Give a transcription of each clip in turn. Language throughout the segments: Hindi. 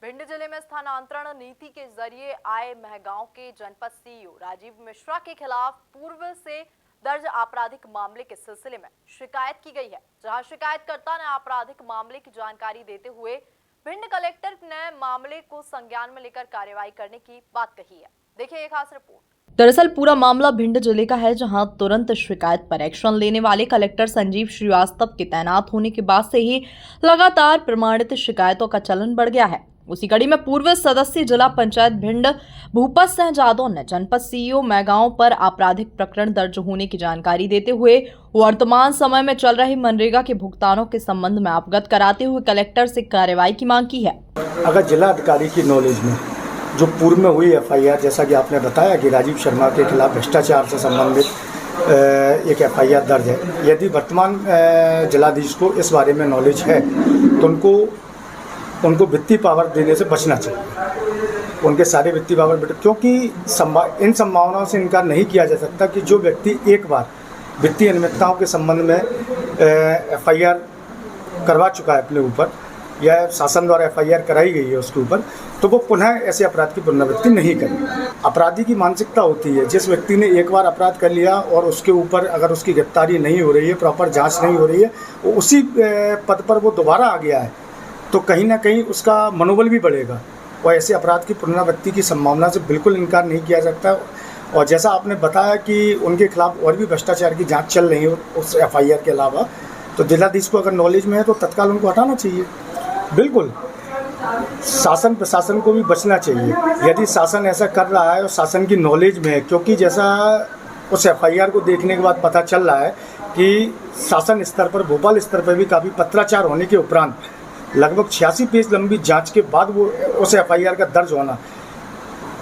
भिंड जिले में स्थानांतरण नीति के जरिए आए महगांव के जनपद सीईओ राजीव मिश्रा के खिलाफ पूर्व से दर्ज आपराधिक मामले के सिलसिले में शिकायत की गई है, जहां शिकायतकर्ता ने आपराधिक मामले की जानकारी देते हुए भिंड कलेक्टर ने मामले को संज्ञान में लेकर कार्रवाई करने की बात कही है। देखिए एक खास रिपोर्ट। दरअसल पूरा मामला भिंड जिले का है, जहां तुरंत शिकायत पर एक्शन लेने वाले कलेक्टर संजीव श्रीवास्तव के तैनात होने के बाद से ही लगातार प्रमाणित शिकायतों का चलन बढ़ गया है। उसी कड़ी में पूर्व सदस्य जिला पंचायत भिंड भूपत सिंह जादव ने जनपद सीईओ महगांव पर आपराधिक प्रकरण दर्ज होने की जानकारी देते हुए वर्तमान समय में चल रहे मनरेगा के भुगतानों के संबंध में अवगत कराते हुए कलेक्टर से कार्रवाई की मांग की है। अगर जिला अधिकारी की नॉलेज में जो पूर्व में हुई एफआईआर, जैसा कि आपने बताया कि राजीव शर्मा के खिलाफ भ्रष्टाचार से संबंधित एक एफआईआर दर्ज है, यदि वर्तमान जिलाधीश को इस बारे में नॉलेज है तो उनको वित्तीय पावर देने से बचना चाहिए। उनके सारे वित्तीय पावर, क्योंकि इन संभावनाओं से इनकार नहीं किया जा सकता कि जो व्यक्ति एक बार वित्तीय अनियमितताओं के संबंध में एफआईआर करवा चुका है अपने ऊपर, या शासन द्वारा एफआईआर कराई गई है उसके ऊपर, तो वो पुनः ऐसे अपराध की पुनरावृत्ति नहीं करेगा। अपराधी की मानसिकता होती है, जिस व्यक्ति ने एक बार अपराध कर लिया और उसके ऊपर अगर उसकी गिरफ्तारी नहीं हो रही है, प्रॉपर जांच नहीं हो रही है, वो उसी पद पर वो दोबारा आ गया है, तो कहीं ना कहीं उसका मनोबल भी बढ़ेगा और ऐसे अपराध की पुनरावृत्ति की संभावना से बिल्कुल इनकार नहीं किया सकता। और जैसा आपने बताया कि उनके खिलाफ और भी भ्रष्टाचार की जांच चल रही है उस एफआईआर के अलावा, तो जिलाधीश को अगर नॉलेज में है तो तत्काल उनको हटाना चाहिए। बिल्कुल शासन प्रशासन को भी बचना चाहिए यदि शासन ऐसा कर रहा है और शासन की नॉलेज में है, क्योंकि जैसा उस एफआईआर को देखने के बाद पता चल रहा है कि शासन स्तर पर, भोपाल स्तर पर भी काफ़ी पत्राचार होने के उपरांत लगभग 86 पेज लंबी जांच के बाद वो उस एफआईआर का दर्ज होना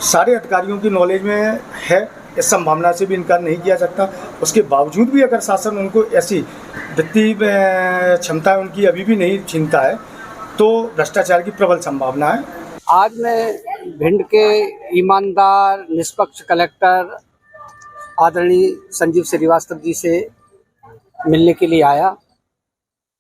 सारे अधिकारियों की नॉलेज में है। इस संभावना से भी इनकार नहीं किया सकता। उसके बावजूद भी अगर शासन उनको ऐसी वित्तीय क्षमता उनकी अभी भी नहीं छीनता है तो भ्रष्टाचार की प्रबल संभावना है। आज मैं भिंड के ईमानदार निष्पक्ष कलेक्टर आदरणीय संजीव श्रीवास्तव जी से मिलने के लिए आया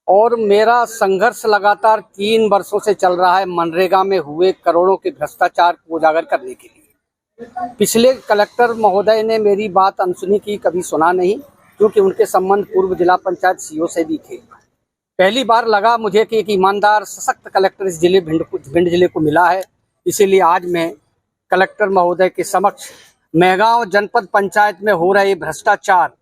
और मेरा संघर्ष लगातार 3 वर्षों से चल रहा है मनरेगा में हुए करोड़ों के भ्रष्टाचार को उजागर करने के लिए। पिछले कलेक्टर महोदय ने मेरी बात अनसुनी की, कभी सुना नहीं, क्योंकि उनके संबंध पूर्व जिला पंचायत सीईओ से भी थे। पहली बार लगा मुझे कि एक ईमानदार सशक्त कलेक्टर इस जिले भिंड जिले को मिला है। इसीलिए आज मैं कलेक्टर महोदय के समक्ष महगांव जनपद पंचायत में हो रहे भ्रष्टाचार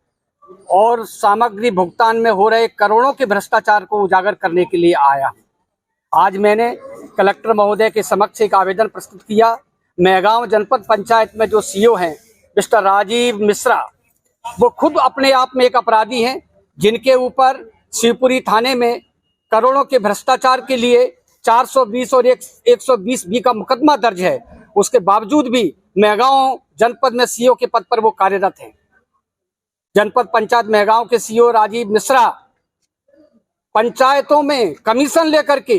और सामग्री भुगतान में हो रहे करोड़ों के भ्रष्टाचार को उजागर करने के लिए आया। आज मैंने कलेक्टर महोदय के समक्ष एक आवेदन प्रस्तुत किया। महगांव जनपद पंचायत में जो सीईओ हैं मिस्टर राजीव मिश्रा, वो खुद अपने आप में एक अपराधी हैं, जिनके ऊपर शिवपुरी थाने में करोड़ों के भ्रष्टाचार के लिए 420 और 120 बी का मुकदमा दर्ज है। उसके बावजूद भी महगांव जनपद में सीईओ के पद पर वो कार्यरत हैं। जनपद पंचायत महगांव के सीईओ राजीव मिश्रा पंचायतों में कमीशन लेकर के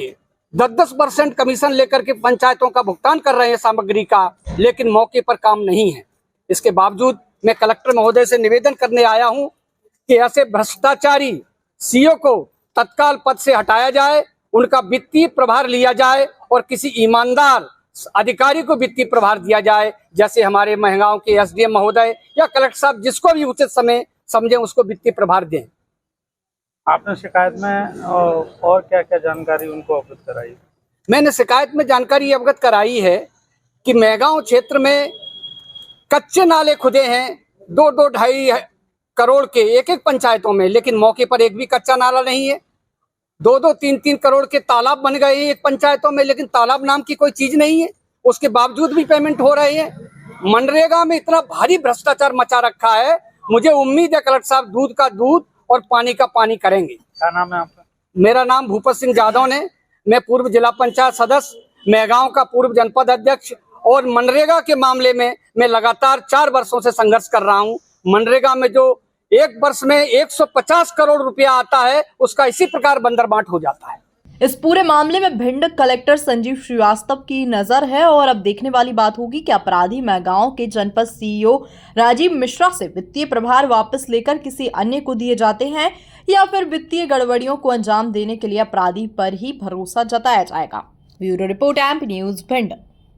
10% कमीशन लेकर के पंचायतों का भुगतान कर रहे हैं सामग्री का, लेकिन मौके पर काम नहीं है। इसके बावजूद मैं कलेक्टर महोदय से निवेदन करने आया हूं कि ऐसे भ्रष्टाचारी सीईओ को तत्काल पद से हटाया जाए, उनका वित्तीय प्रभार लिया जाए और किसी ईमानदार अधिकारी को वित्तीय प्रभार दिया जाए, जैसे हमारे महगांव के एसडीएम महोदय या कलेक्टर साहब जिसको भी उचित समय समझे उसको वित्तीय प्रभार दें। आपने शिकायत में और क्या क्या जानकारी उनको अवगत कराई? मैंने शिकायत में जानकारी अवगत कराई है कि महगांव क्षेत्र में कच्चे नाले खुदे हैं 2-2-2.5 करोड़ के एक पंचायतों में, लेकिन मौके पर एक भी कच्चा नाला नहीं है। 2-2, 3-3 करोड़ के तालाब बन गए हैं एक पंचायतों में, लेकिन तालाब नाम की कोई चीज नहीं है। उसके बावजूद भी पेमेंट हो रहे हैं। मनरेगा में इतना भारी भ्रष्टाचार मचा रखा है, मुझे उम्मीद है कलेक्टर साहब दूध का दूध और पानी का पानी करेंगे। क्या नाम है आपका? मेरा नाम भूपत सिंह जादव ने, मैं पूर्व जिला पंचायत सदस्य, महगांव का पूर्व जनपद अध्यक्ष, और मनरेगा के मामले में मैं लगातार 4 वर्षों से संघर्ष कर रहा हूं। मनरेगा में जो एक वर्ष में 150 करोड़ रुपया आता है, उसका इसी प्रकार बंदरबाट हो जाता है। इस पूरे मामले में भिंड कलेक्टर संजीव श्रीवास्तव की नजर है और अब देखने वाली बात होगी कि अपराधी महगांव के जनपद सीईओ राजीव मिश्रा से वित्तीय प्रभार वापस लेकर किसी अन्य को दिए जाते हैं या फिर वित्तीय गड़बड़ियों को अंजाम देने के लिए अपराधी पर ही भरोसा जताया जाएगा। Bureau report MP news Bhind.